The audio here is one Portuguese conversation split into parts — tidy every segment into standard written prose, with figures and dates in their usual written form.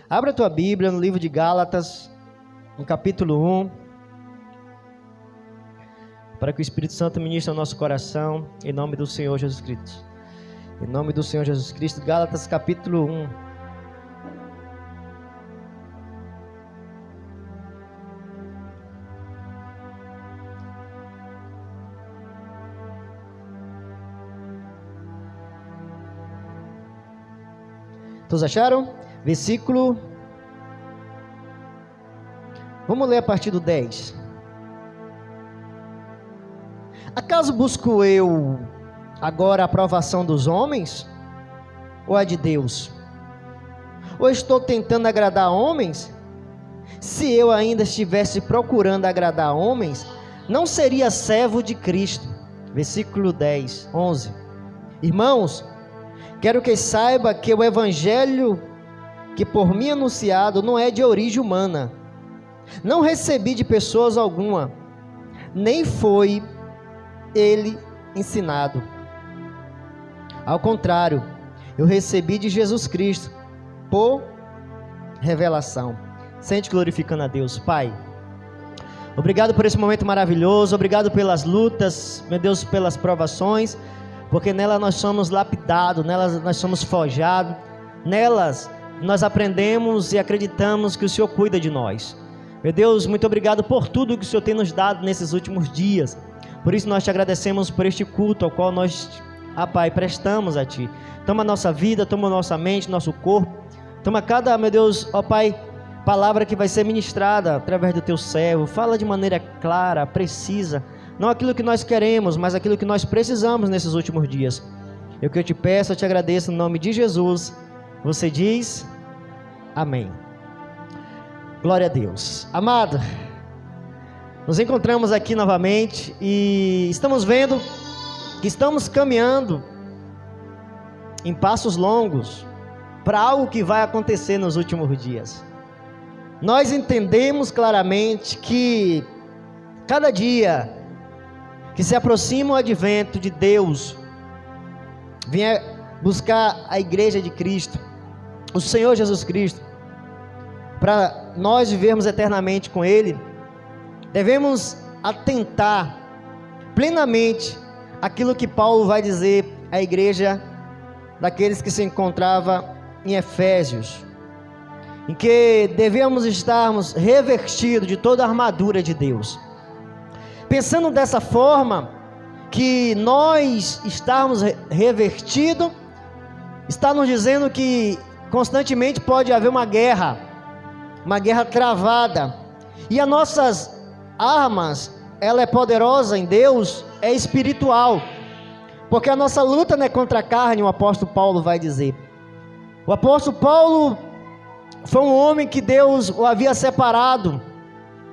Abra a tua Bíblia no livro de Gálatas, no capítulo 1, para que o Espírito Santo ministre ao nosso coração, em nome do Senhor Jesus Cristo. Em nome do Senhor Jesus Cristo, Gálatas capítulo 1. Todos acharam? Versículo... Vamos ler a partir do 10. Acaso busco eu agora a aprovação dos homens? Ou a de Deus? Ou estou tentando agradar homens? Se eu ainda estivesse procurando agradar homens, não seria servo de Cristo. Versículo 10, 11. Irmãos, quero que saiba que o evangelho que por mim anunciado não é de origem humana. Não recebi de pessoas alguma, nem foi ele ensinado. Ao contrário, eu recebi de Jesus Cristo por revelação. Sente glorificando a Deus. Pai, obrigado por esse momento maravilhoso, obrigado pelas lutas, meu Deus, pelas provações, porque nela nós somos lapidados, nelas nós somos forjados, nelas nós aprendemos e acreditamos que o Senhor cuida de nós. Meu Deus, muito obrigado por tudo que o Senhor tem nos dado nesses últimos dias. Por isso nós te agradecemos por este culto ao qual nós, Pai, prestamos a Ti. Toma a nossa vida, toma a nossa mente, nosso corpo. Toma cada, meu Deus, Pai, palavra que vai ser ministrada através do Teu servo. Fala de maneira clara, precisa. Não aquilo que nós queremos, mas aquilo que nós precisamos nesses últimos dias. Eu que eu te peço, eu te agradeço no nome de Jesus. Você diz, amém. Glória a Deus. Amado, nos encontramos aqui novamente e estamos vendo que estamos caminhando em passos longos para algo que vai acontecer nos últimos dias. Nós entendemos claramente que cada dia que se aproxima o advento de Deus, venha buscar a igreja de Cristo, o Senhor Jesus Cristo, para nós vivermos eternamente com Ele, devemos atentar plenamente aquilo que Paulo vai dizer à igreja daqueles que se encontrava em Efésios, em que devemos estarmos revestidos de toda a armadura de Deus. Pensando dessa forma, que nós estarmos revestidos, está nos dizendo que constantemente pode haver uma guerra travada, e as nossas armas, ela é poderosa em Deus, é espiritual, porque a nossa luta não é contra a carne, o apóstolo Paulo vai dizer. O apóstolo Paulo foi um homem que Deus o havia separado.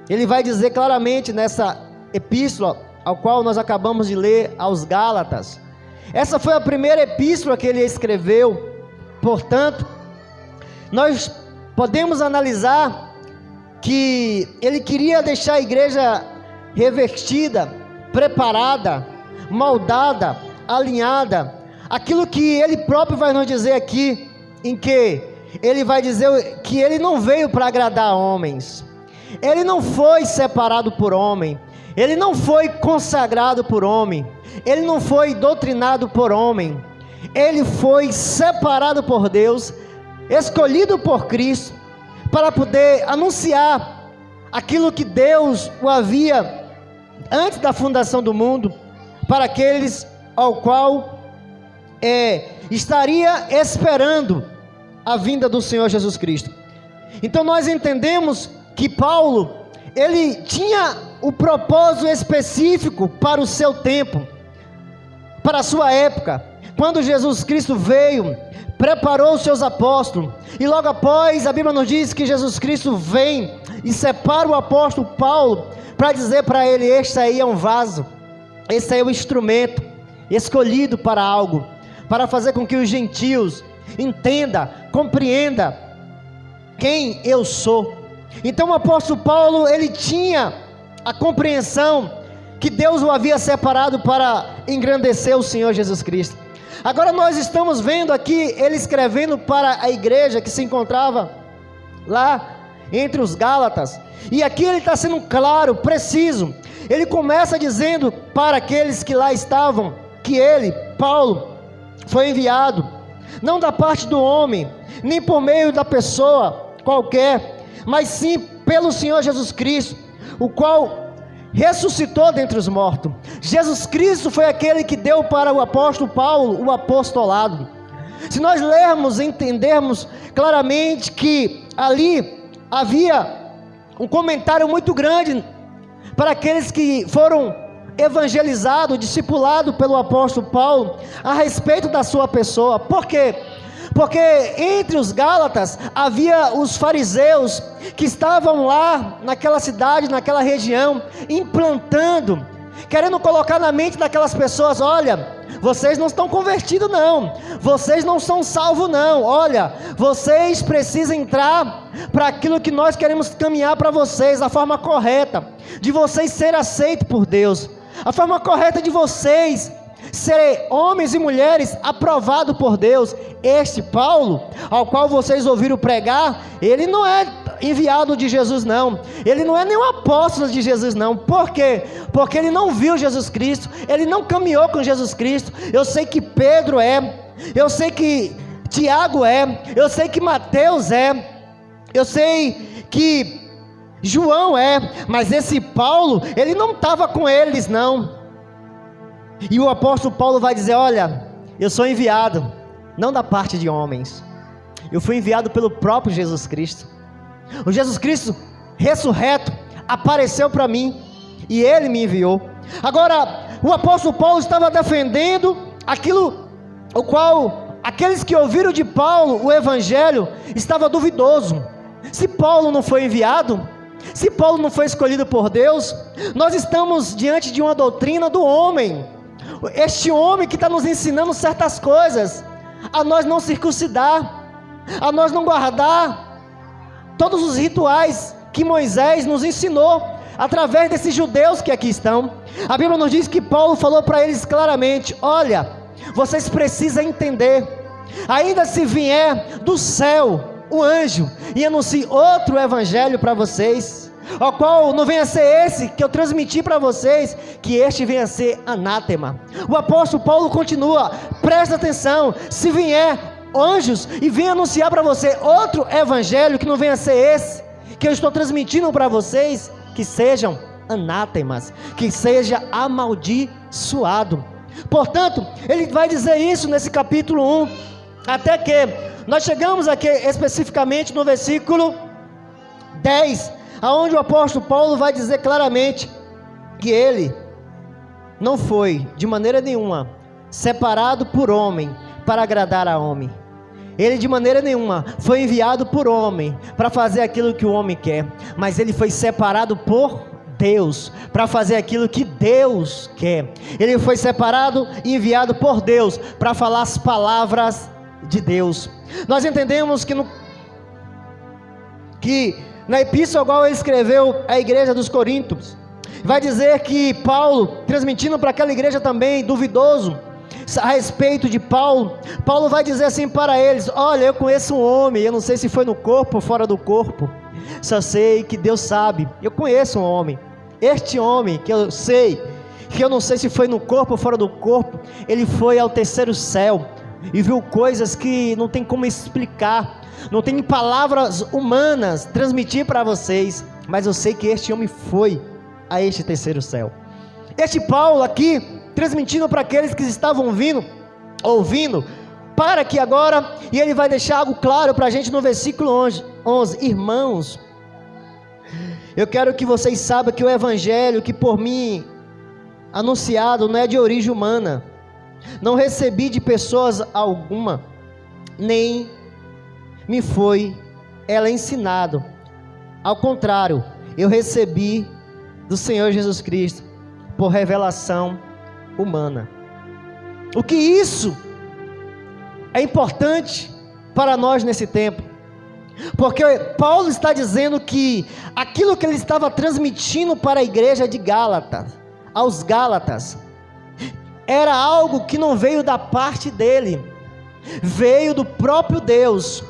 Ele vai dizer claramente nessa epístola, ao qual nós acabamos de ler, aos Gálatas. Essa foi a primeira epístola que ele escreveu. Portanto, nós podemos analisar que ele queria deixar a igreja revestida, preparada, moldada, alinhada. Aquilo que ele próprio vai nos dizer aqui, em que ele vai dizer que ele não veio para agradar homens. Ele não foi separado por homem. Ele não foi consagrado por homem. Ele não foi doutrinado por homem. Ele foi separado por Deus, escolhido por Cristo, para poder anunciar aquilo que Deus o havia, antes da fundação do mundo, para aqueles ao qual estaria esperando a vinda do Senhor Jesus Cristo. Então nós entendemos que Paulo, ele tinha o propósito específico para o seu tempo, para a sua época. Quando Jesus Cristo veio, preparou os seus apóstolos, e logo após a Bíblia nos diz que Jesus Cristo vem e separa o apóstolo Paulo para dizer para ele: este aí é um vaso, esse aí é um instrumento escolhido para algo, para fazer com que os gentios entendam, compreendam quem eu sou. Então o apóstolo Paulo, ele tinha a compreensão que Deus o havia separado para engrandecer o Senhor Jesus Cristo. Agora nós estamos vendo aqui ele escrevendo para a igreja que se encontrava lá entre os Gálatas. E aqui ele está sendo claro, preciso. Ele começa dizendo para aqueles que lá estavam, que ele, Paulo, foi enviado, não da parte do homem, nem por meio da pessoa qualquer, mas sim pelo Senhor Jesus Cristo, o qual ressuscitou dentre os mortos. Jesus Cristo foi aquele que deu para o apóstolo Paulo o apostolado. Se nós lermos e entendermos claramente que ali havia um comentário muito grande para aqueles que foram evangelizados, discipulados pelo apóstolo Paulo, a respeito da sua pessoa. Por quê? Porque entre os Gálatas havia os fariseus que estavam lá naquela cidade, naquela região, implantando, querendo colocar na mente daquelas pessoas: olha, vocês não estão convertidos não, vocês não são salvos não, olha, vocês precisam entrar para aquilo que nós queremos caminhar para vocês, a forma correta de vocês serem aceitos por Deus, a forma correta de vocês serem homens e mulheres aprovados por Deus. Este Paulo, ao qual vocês ouviram pregar, ele não é enviado de Jesus não, ele não é nenhum apóstolo de Jesus não. Por quê? Porque ele não viu Jesus Cristo, ele não caminhou com Jesus Cristo. Eu sei que Pedro é, eu sei que Tiago é, eu sei que Mateus é, eu sei que João é, mas esse Paulo, ele não estava com eles não. E o apóstolo Paulo vai dizer: olha, eu sou enviado, não da parte de homens, eu fui enviado pelo próprio Jesus Cristo. O Jesus Cristo ressurreto apareceu para mim e ele me enviou. Agora, o apóstolo Paulo estava defendendo aquilo o qual aqueles que ouviram de Paulo o evangelho estava duvidoso. Se Paulo não foi enviado, se Paulo não foi escolhido por Deus, nós estamos diante de uma doutrina do homem, este homem que está nos ensinando certas coisas, a nós não circuncidar, a nós não guardar todos os rituais que Moisés nos ensinou, através desses judeus que aqui estão. A Bíblia nos diz que Paulo falou para eles claramente: olha, vocês precisam entender, ainda se vier do céu o anjo e anuncie outro evangelho para vocês, ao qual não venha a ser esse que eu transmiti para vocês, que este venha a ser anátema. O apóstolo Paulo continua: presta atenção, se vier anjos e venha anunciar para você outro evangelho que não venha a ser esse que eu estou transmitindo para vocês, que sejam anátemas, que seja amaldiçoado. Portanto, ele vai dizer isso nesse capítulo 1, até que nós chegamos aqui especificamente no versículo 10, aonde o apóstolo Paulo vai dizer claramente que ele não foi de maneira nenhuma separado por homem para agradar a homem. Ele de maneira nenhuma foi enviado por homem para fazer aquilo que o homem quer, mas ele foi separado por Deus para fazer aquilo que Deus quer. Ele foi separado e enviado por Deus para falar as palavras de Deus. Nós entendemos que na epístola ao qual ele escreveu à igreja dos Coríntios, vai dizer que Paulo, transmitindo para aquela igreja também duvidoso a respeito de Paulo, Paulo vai dizer assim para eles: olha, eu conheço um homem, eu não sei se foi no corpo ou fora do corpo, só sei que Deus sabe. Eu conheço um homem, este homem que eu sei, que eu não sei se foi no corpo ou fora do corpo, ele foi ao terceiro céu e viu coisas que não tem como explicar, não tem palavras humanas transmitir para vocês, mas eu sei que este homem foi a este terceiro céu. Este Paulo aqui, transmitindo para aqueles que estavam ouvindo, para que agora, e ele vai deixar algo claro para a gente no versículo 11, irmãos, eu quero que vocês saibam que o evangelho que por mim anunciado não é de origem humana, não recebi de pessoas alguma, nem me foi ela ensinado, ao contrário, eu recebi do Senhor Jesus Cristo, por revelação humana. O que isso é importante para nós nesse tempo, porque Paulo está dizendo que aquilo que ele estava transmitindo para a igreja de Gálatas, aos Gálatas, era algo que não veio da parte dele, veio do próprio Deus,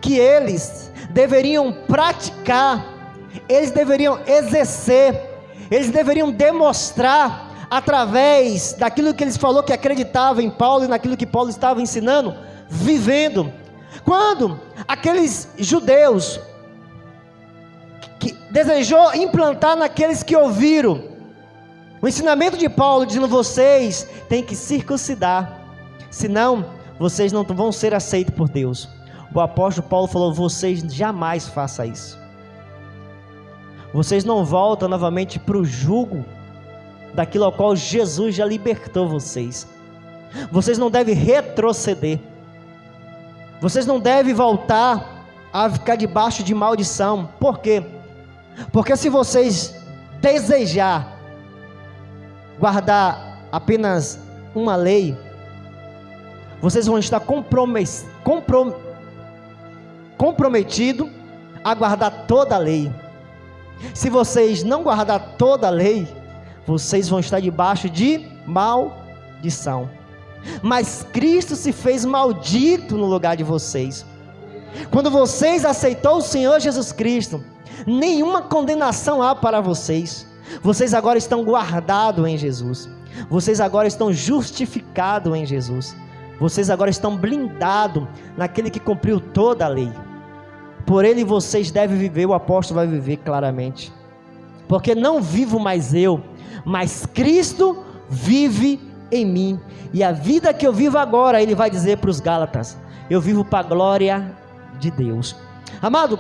que eles deveriam praticar, eles deveriam exercer, eles deveriam demonstrar através daquilo que eles falou que acreditava em Paulo e naquilo que Paulo estava ensinando, vivendo. Quando aqueles judeus que desejou implantar naqueles que ouviram o ensinamento de Paulo, dizendo: vocês têm que circuncidar, senão vocês não vão ser aceitos por Deus. O apóstolo Paulo falou: vocês jamais façam isso. Vocês não voltam novamente para o jugo daquilo ao qual Jesus já libertou vocês. Vocês não devem retroceder. Vocês não devem voltar a ficar debaixo de maldição. Por quê? Porque se vocês desejar guardar apenas uma lei, vocês vão estar comprometidos a guardar toda a lei. Se vocês não guardar toda a lei, vocês vão estar debaixo de maldição. Mas Cristo se fez maldito no lugar de vocês. Quando vocês aceitou o Senhor Jesus Cristo, nenhuma condenação há para vocês. Vocês agora estão guardados em Jesus. Vocês agora estão justificados em Jesus. Vocês agora estão blindados naquele que cumpriu toda a lei. Por ele vocês devem viver. O apóstolo vai viver claramente. Porque não vivo mais eu, mas Cristo vive em mim. E a vida que eu vivo agora, ele vai dizer para os Gálatas, eu vivo para a glória de Deus. Amado,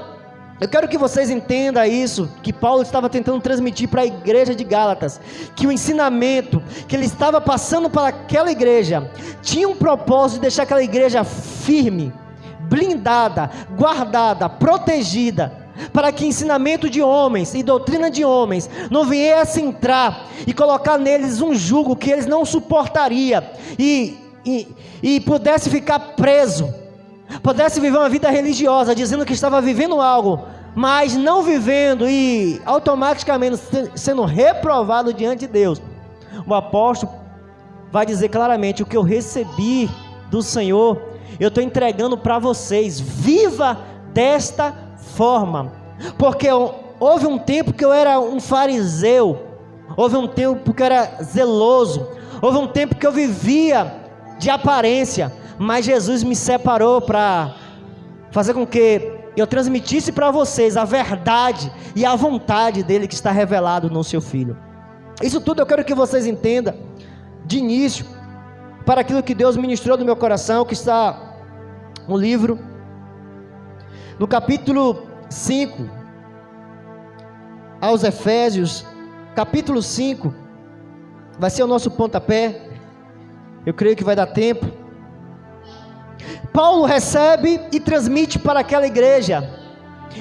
eu quero que vocês entendam isso, que Paulo estava tentando transmitir para a igreja de Gálatas, que o ensinamento que ele estava passando para aquela igreja, tinha um propósito de deixar aquela igreja firme, blindada, guardada, protegida, para que ensinamento de homens e doutrina de homens não viesse entrar e colocar neles um jugo que eles não suportariam e pudesse ficar preso, pudesse viver uma vida religiosa, dizendo que estava vivendo algo, mas não vivendo e automaticamente sendo reprovado diante de Deus. O apóstolo vai dizer claramente: o que eu recebi do Senhor, eu estou entregando para vocês. Viva desta forma, porque houve um tempo que eu era um fariseu, houve um tempo que eu era zeloso, houve um tempo que eu vivia de aparência, mas Jesus me separou para fazer com que eu transmitisse para vocês a verdade e a vontade dele que está revelado no seu Filho. Isso tudo eu quero que vocês entendam de início, para aquilo que Deus ministrou no meu coração, que está no livro, no capítulo 5, aos Efésios, capítulo 5, vai ser o nosso pontapé, eu creio que vai dar tempo. Paulo recebe e transmite para aquela igreja,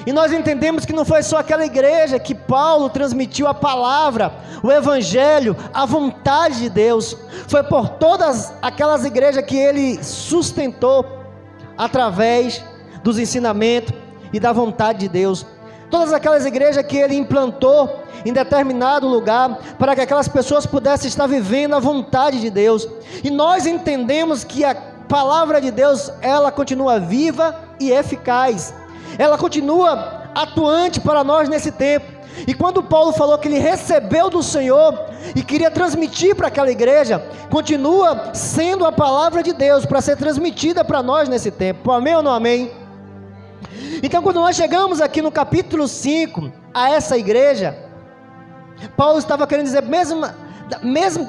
e nós entendemos que não foi só aquela igreja que Paulo transmitiu a palavra, o evangelho, a vontade de Deus, foi por todas aquelas igrejas que ele sustentou, através dos ensinamentos e da vontade de Deus, todas aquelas igrejas que ele implantou em determinado lugar, para que aquelas pessoas pudessem estar vivendo a vontade de Deus. E nós entendemos que a palavra de Deus, ela continua viva e eficaz, ela continua atuante para nós nesse tempo. E quando Paulo falou que ele recebeu do Senhor e queria transmitir para aquela igreja, continua sendo a palavra de Deus para ser transmitida para nós nesse tempo. Amém ou não amém? Então, quando nós chegamos aqui no capítulo 5, a essa igreja, Paulo estava querendo dizer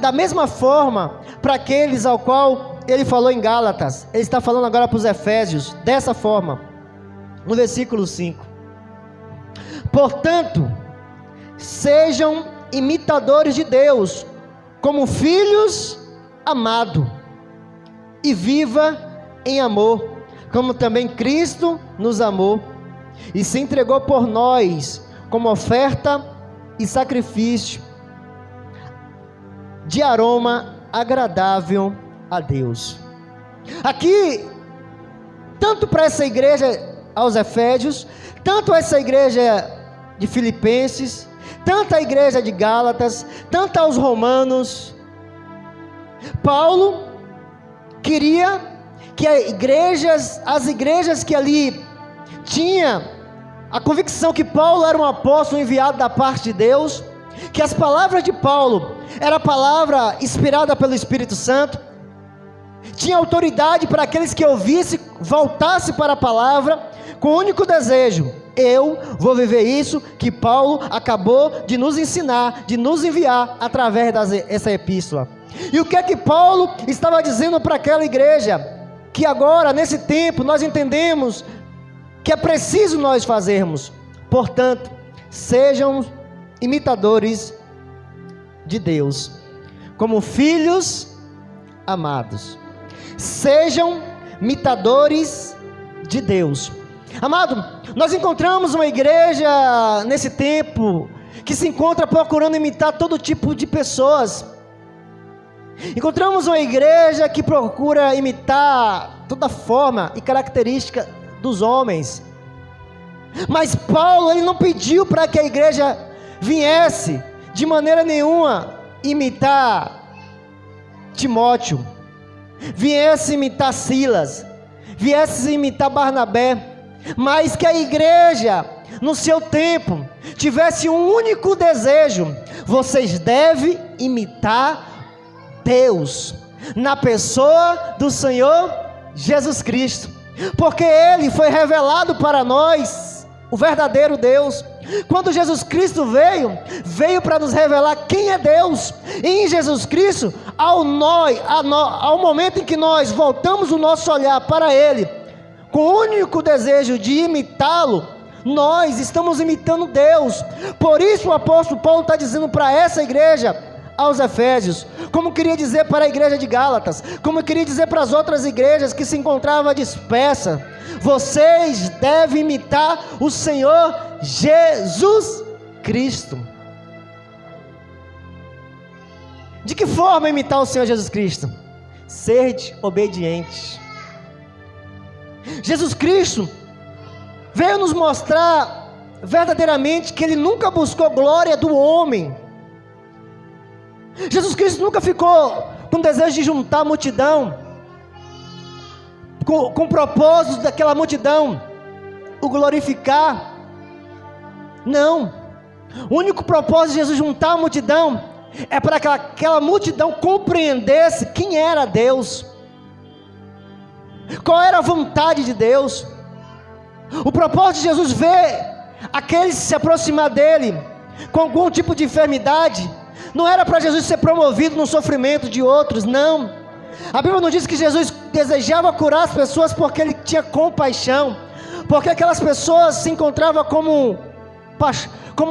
da mesma forma para aqueles ao qual ele falou em Gálatas, ele está falando agora para os Efésios, dessa forma, no versículo 5: portanto, sejam imitadores de Deus, como filhos amados, e viva em amor, como também Cristo nos amou, e se entregou por nós, como oferta e sacrifício, de aroma agradável a Deus. Aqui, tanto para essa igreja aos Efésios, tanto essa igreja de Filipenses, tanto a igreja de Gálatas, tanto aos Romanos, Paulo queria que as igrejas que ali tinha a convicção que Paulo era um apóstolo enviado da parte de Deus, que as palavras de Paulo era a palavra inspirada pelo Espírito Santo, tinha autoridade para aqueles que ouvissem, voltassem para a palavra, com o único desejo: eu vou viver isso que Paulo acabou de nos ensinar, de nos enviar através dessa epístola. E o que é que Paulo estava dizendo para aquela igreja? Que agora, nesse tempo, nós entendemos que é preciso nós fazermos. Portanto, sejam imitadores de Deus, como filhos amados. Sejam imitadores de Deus. Amado, nós encontramos uma igreja nesse tempo que se encontra procurando imitar todo tipo de pessoas. Encontramos uma igreja que procura imitar toda forma e característica dos homens. Mas Paulo, ele não pediu para que a igreja viesse de maneira nenhuma imitar Timóteo, viesse imitar Silas, viesse imitar Barnabé, mas que a igreja, no seu tempo, tivesse um único desejo: vocês devem imitar Deus, na pessoa do Senhor Jesus Cristo, porque Ele foi revelado para nós, o verdadeiro Deus. Quando Jesus Cristo veio para nos revelar quem é Deus. E em Jesus Cristo, ao momento em que nós voltamos o nosso olhar para Ele, com o único desejo de imitá-lo, nós estamos imitando Deus. Por isso o apóstolo Paulo está dizendo para essa igreja, aos Efésios, como queria dizer para a igreja de Gálatas, como queria dizer para as outras igrejas que se encontravam dispersas: vocês devem imitar o Senhor Jesus Cristo. De que forma imitar o Senhor Jesus Cristo? Sede obedientes. Jesus Cristo veio nos mostrar verdadeiramente que Ele nunca buscou glória do homem. Jesus Cristo nunca ficou com desejo de juntar a multidão, com o propósito daquela multidão o glorificar. Não. O único propósito de Jesus juntar a multidão é para que aquela multidão compreendesse quem era Deus, qual era a vontade de Deus. O propósito de Jesus ver aqueles se aproximar dele com algum tipo de enfermidade não era para Jesus ser promovido no sofrimento de outros, não. A Bíblia não diz que Jesus desejava curar as pessoas porque Ele tinha compaixão, porque aquelas pessoas se encontravam como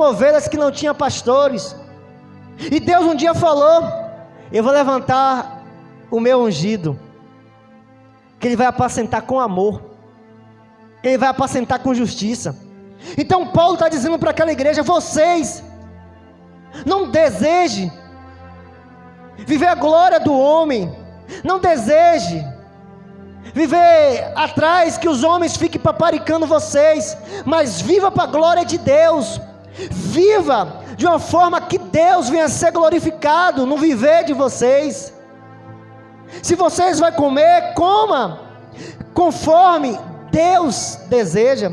ovelhas que não tinham pastores. E Deus um dia falou: eu vou levantar o meu ungido, que Ele vai apacentar com amor, Ele vai apacentar com justiça. Então Paulo está dizendo para aquela igreja: vocês não desejem viver a glória do homem, não deseje viver atrás que os homens fiquem paparicando vocês, mas viva para a glória de Deus. Viva de uma forma que Deus venha a ser glorificado no viver de vocês. Se vocês vão comer, coma conforme Deus deseja.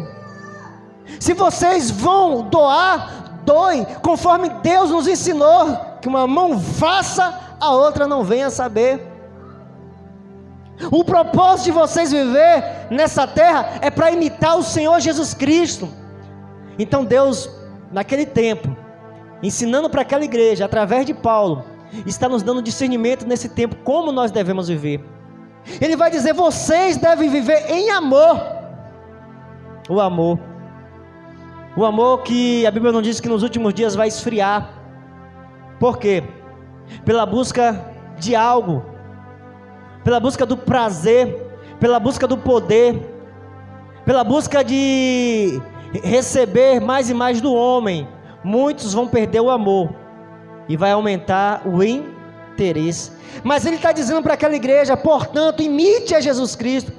Se vocês vão doar, doe conforme Deus nos ensinou, que uma mão faça, a outra não venha saber. O propósito de vocês viver nessa terra é para imitar o Senhor Jesus Cristo. Então Deus, naquele tempo, ensinando para aquela igreja, através de Paulo, está nos dando discernimento nesse tempo, como nós devemos viver. Ele vai dizer: vocês devem viver em amor. O amor que a Bíblia não diz que nos últimos dias vai esfriar. Por quê? Pela busca de algo, pela busca do prazer, pela busca do poder, pela busca de receber mais e mais do homem. Muitos vão perder o amor e vai aumentar o interesse. Mas ele está dizendo para aquela igreja: portanto, imite a Jesus Cristo.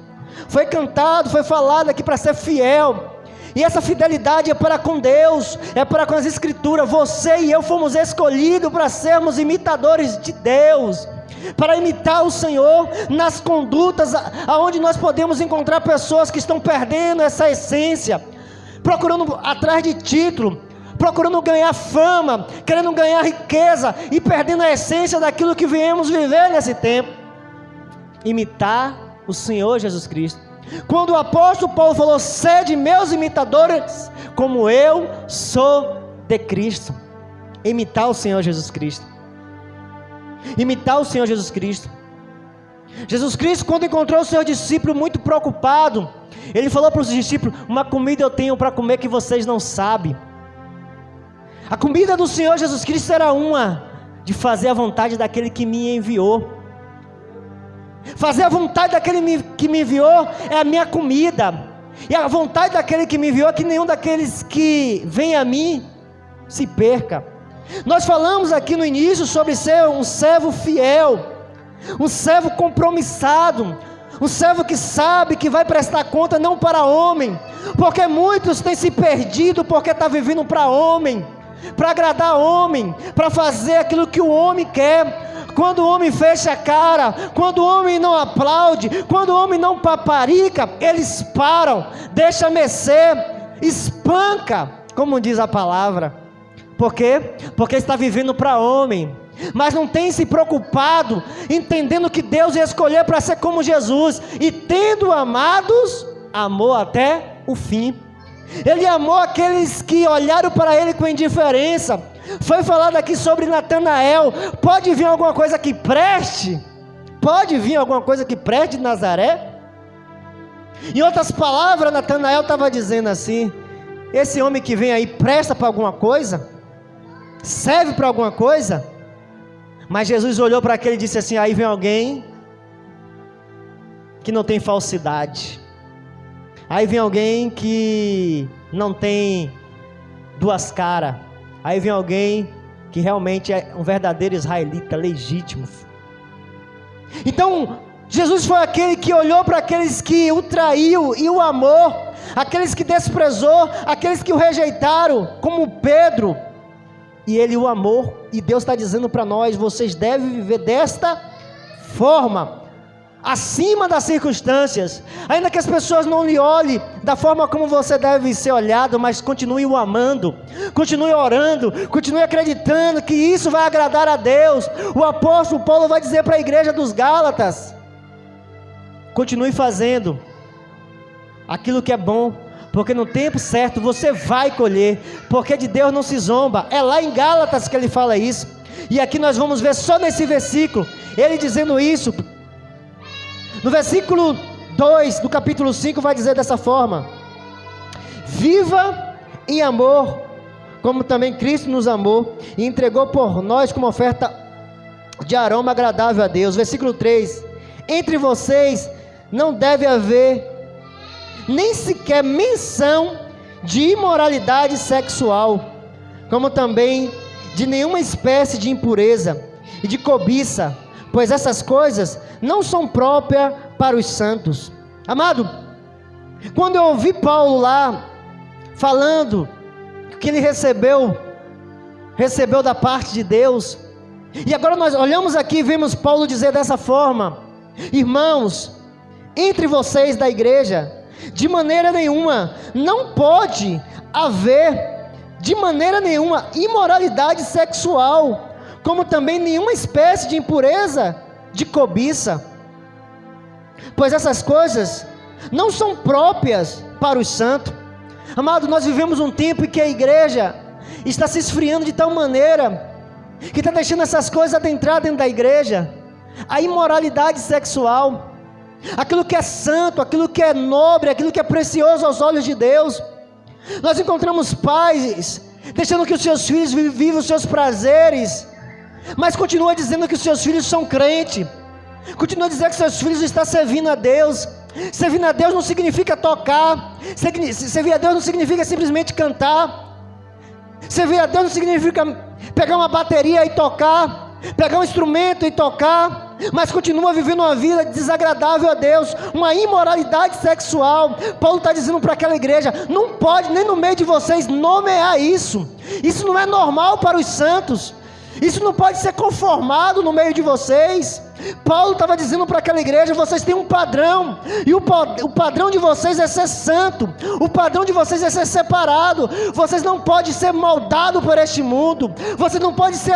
Foi cantado, foi falado aqui para ser fiel. E essa fidelidade é para com Deus, é para com as Escrituras. Você e eu fomos escolhidos para sermos imitadores de Deus, para imitar o Senhor nas condutas, aonde nós podemos encontrar pessoas que estão perdendo essa essência, procurando atrás de título, procurando ganhar fama, querendo ganhar riqueza e perdendo a essência daquilo que viemos viver nesse tempo. Imitar o Senhor Jesus Cristo. Quando o apóstolo Paulo falou: sede meus imitadores, como eu sou de Cristo. Imitar o Senhor Jesus Cristo. Imitar o Senhor Jesus Cristo. Jesus Cristo, quando encontrou o seu discípulo muito preocupado, ele falou para os discípulos: uma comida eu tenho para comer que vocês não sabem. A comida do Senhor Jesus Cristo era uma: de fazer a vontade daquele que me enviou. Fazer a vontade daquele que me enviou é a minha comida. E a vontade daquele que me enviou é que nenhum daqueles que vem a mim se perca. Nós falamos aqui no início sobre ser um servo fiel, um servo compromissado, um servo que sabe que vai prestar conta não para homem, porque muitos têm se perdido porque está vivendo para homem, para agradar homem, para fazer aquilo que o homem quer. Quando o homem fecha a cara, quando o homem não aplaude, quando o homem não paparica, eles param, deixa mexer, espanca, como diz a palavra. Por quê? Porque está vivendo para homem, mas não tem se preocupado, entendendo que Deus ia escolher para ser como Jesus, e tendo amados, amou até o fim. Ele amou aqueles que olharam para ele com indiferença. Foi falado aqui sobre Natanael. Pode vir alguma coisa que preste? Pode vir alguma coisa que preste de Nazaré? Em outras palavras, Natanael estava dizendo assim: esse homem que vem aí presta para alguma coisa? Serve para alguma coisa? Mas Jesus olhou para aquele e disse assim: aí vem alguém que não tem falsidade. Aí vem alguém que não tem duas caras. Aí vem alguém que realmente é um verdadeiro israelita legítimo. Então, Jesus foi aquele que olhou para aqueles que o traiu e o amou, aqueles que desprezou, aqueles que o rejeitaram, como Pedro, e ele o amou. E Deus está dizendo para nós: vocês devem viver desta forma, acima das circunstâncias, ainda que as pessoas não lhe olhem da forma como você deve ser olhado, mas continue o amando, continue orando, continue acreditando que isso vai agradar a Deus. O apóstolo Paulo vai dizer para a igreja dos Gálatas: continue fazendo aquilo que é bom, porque no tempo certo você vai colher, porque de Deus não se zomba. É lá em Gálatas que ele fala isso, e aqui nós vamos ver só nesse versículo, ele dizendo isso. No versículo 2 do capítulo 5 vai dizer dessa forma: viva em amor, como também Cristo nos amou e entregou por nós como oferta de aroma agradável a Deus. Versículo 3: entre vocês não deve haver nem sequer menção de imoralidade sexual, como também de nenhuma espécie de impureza e de cobiça, pois essas coisas não são próprias para os santos. Amado, quando eu ouvi Paulo lá falando que ele recebeu da parte de Deus, e agora nós olhamos aqui e vemos Paulo dizer dessa forma: irmãos, entre vocês da igreja, de maneira nenhuma, não pode haver de maneira nenhuma imoralidade sexual, como também nenhuma espécie de impureza, de cobiça, pois essas coisas não são próprias para os santos. Amado, nós vivemos um tempo em que a igreja está se esfriando de tal maneira, que está deixando essas coisas adentrar dentro da igreja. A imoralidade sexual, aquilo que é santo, aquilo que é nobre, aquilo que é precioso aos olhos de Deus. Nós encontramos pais deixando que os seus filhos vivam os seus prazeres, mas continua dizendo que os seus filhos são crentes, continua dizendo que seus filhos estão servindo a Deus. Servindo a Deus não significa tocar, servir a Deus não significa simplesmente cantar, servir a Deus não significa pegar uma bateria e tocar, pegar um instrumento e tocar, mas continua vivendo uma vida desagradável a Deus, uma imoralidade sexual. Paulo está dizendo para aquela igreja: não pode nem no meio de vocês nomear isso, não é normal para os santos, isso não pode ser conformado no meio de vocês. Paulo estava dizendo para aquela igreja: vocês têm um padrão, e o padrão de vocês é ser santo, o padrão de vocês é ser separado. Vocês não podem ser moldados por este mundo, vocês não podem se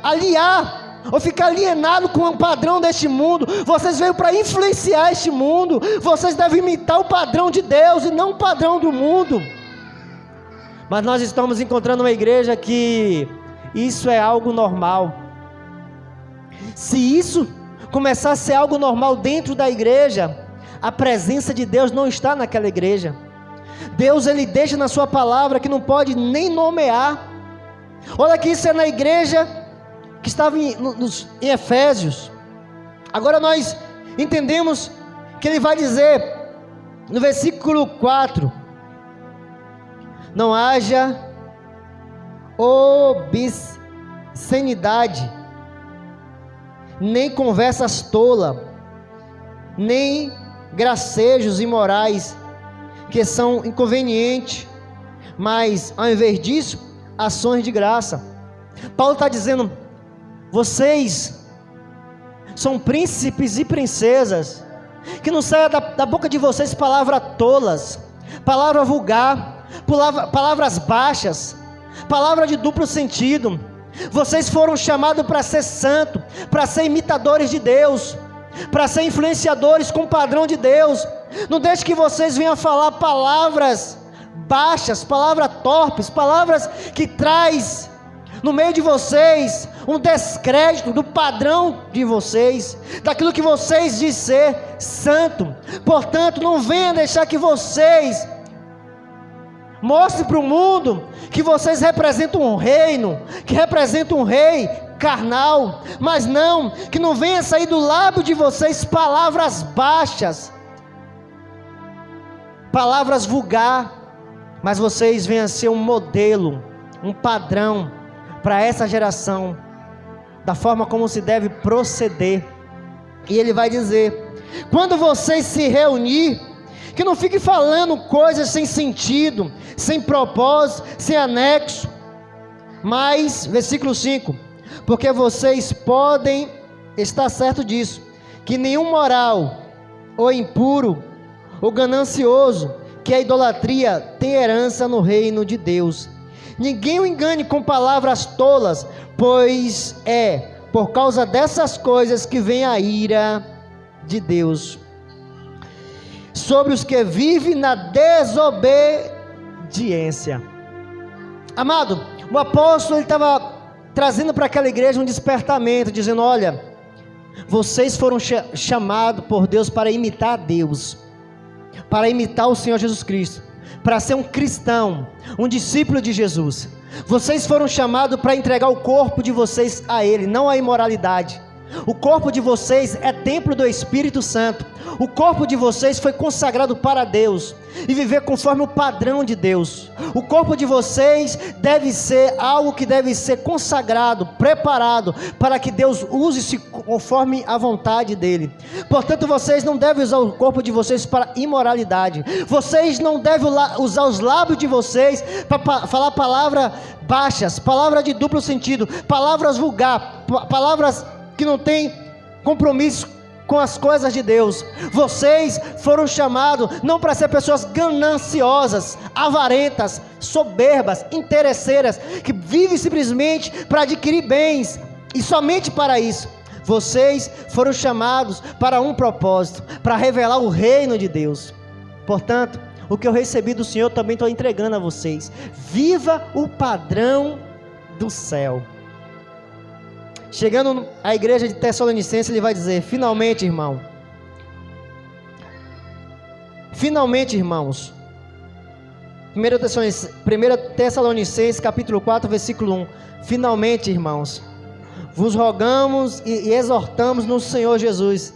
aliar ou ficar alienado com o padrão deste mundo. Vocês veio para influenciar este mundo, vocês devem imitar o padrão de Deus e não o padrão do mundo. Mas nós estamos encontrando uma igreja que isso é algo normal. Se isso começar a ser algo normal dentro da igreja, a presença de Deus não está naquela igreja. Deus, Ele deixa na sua palavra que não pode nem nomear. Olha que isso é na igreja que estava em Efésios. Agora nós entendemos que Ele vai dizer no versículo 4: não haja obscenidade, nem conversas tolas, nem gracejos imorais, que são inconvenientes, mas ao invés disso, ações de graça. Paulo está dizendo: vocês são príncipes e princesas, que não saia da boca de vocês palavras tolas, palavra vulgar, palavras baixas, palavra de duplo sentido. Vocês foram chamados para ser santo, para ser imitadores de Deus, para ser influenciadores com o padrão de Deus. Não deixe que vocês venham falar palavras baixas, palavras torpes, palavras que traz no meio de vocês um descrédito do padrão de vocês, daquilo que vocês dizem ser santo. Portanto, não venha deixar que vocês mostre para o mundo que vocês representam um reino, que representam um rei carnal, mas não, que não venha sair do lábio de vocês palavras baixas, palavras vulgar, mas vocês venham ser um modelo, um padrão para essa geração, da forma como se deve proceder. E ele vai dizer: quando vocês se reunir, que não fique falando coisas sem sentido, sem propósito, sem anexo, mas, versículo 5, porque vocês podem estar certo disso, que nenhum moral, ou impuro, ou ganancioso, que a idolatria tem herança no reino de Deus. Ninguém o engane com palavras tolas, pois é por causa dessas coisas que vem a ira de Deus sobre os que vivem na desobediência. Amado, o apóstolo estava trazendo para aquela igreja um despertamento, dizendo: olha, vocês foram chamados por Deus para imitar a Deus, para imitar o Senhor Jesus Cristo, para ser um cristão, um discípulo de Jesus. Vocês foram chamados para entregar o corpo de vocês a Ele, não à imoralidade. O corpo de vocês é templo do Espírito Santo. O corpo de vocês foi consagrado para Deus e viver conforme o padrão de Deus. O corpo de vocês deve ser algo que deve ser consagrado, preparado para que Deus use-se conforme a vontade dEle. Portanto, vocês não devem usar o corpo de vocês para imoralidade. Vocês não devem usar os lábios de vocês para falar palavras baixas, palavras de duplo sentido, palavras vulgar, palavras que não tem compromisso com as coisas de Deus. Vocês foram chamados não para ser pessoas gananciosas, avarentas, soberbas, interesseiras, que vivem simplesmente para adquirir bens, e somente para isso. Vocês foram chamados para um propósito, para revelar o reino de Deus. Portanto, o que eu recebi do Senhor também estou entregando a vocês. Viva o padrão do céu. Chegando à igreja de Tessalonicenses, ele vai dizer: finalmente, irmãos, 1 Tessalonicenses capítulo 4, versículo 1, finalmente, irmãos, vos rogamos e exortamos no Senhor Jesus,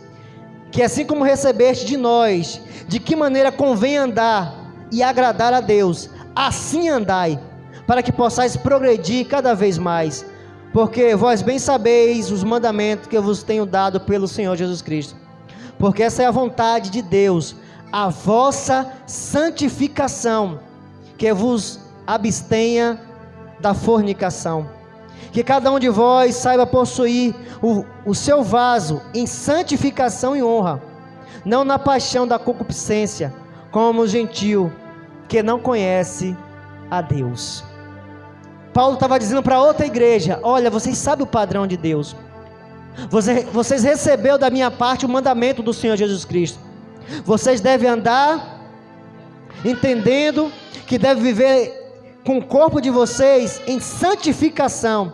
que assim como recebeste de nós, de que maneira convém andar e agradar a Deus, assim andai, para que possais progredir cada vez mais, porque vós bem sabeis os mandamentos que eu vos tenho dado pelo Senhor Jesus Cristo, porque essa é a vontade de Deus, a vossa santificação, que vos abstenha da fornicação. Que cada um de vós saiba possuir o seu vaso em santificação e honra, não na paixão da concupiscência, como o gentil, que não conhece a Deus. Paulo estava dizendo para outra igreja: olha, vocês sabem o padrão de Deus. Vocês receberam da minha parte o mandamento do Senhor Jesus Cristo. Vocês devem andar entendendo que devem viver com o corpo de vocês em santificação,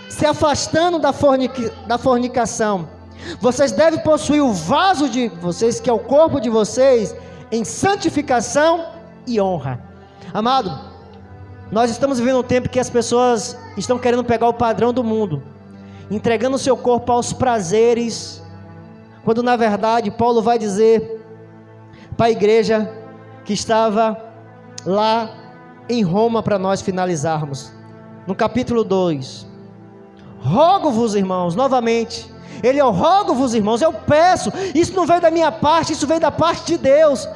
se afastando da fornicação. Vocês devem possuir o vaso de vocês, que é o corpo de vocês, em santificação e honra. Amado, nós estamos vivendo um tempo que as pessoas estão querendo pegar o padrão do mundo, entregando o seu corpo aos prazeres, quando na verdade Paulo vai dizer para a igreja que estava lá em Roma, para nós finalizarmos, no capítulo 2: rogo-vos, irmãos, novamente, ele é o rogo-vos, irmãos, eu peço, isso não veio da minha parte, isso veio da parte de Deus.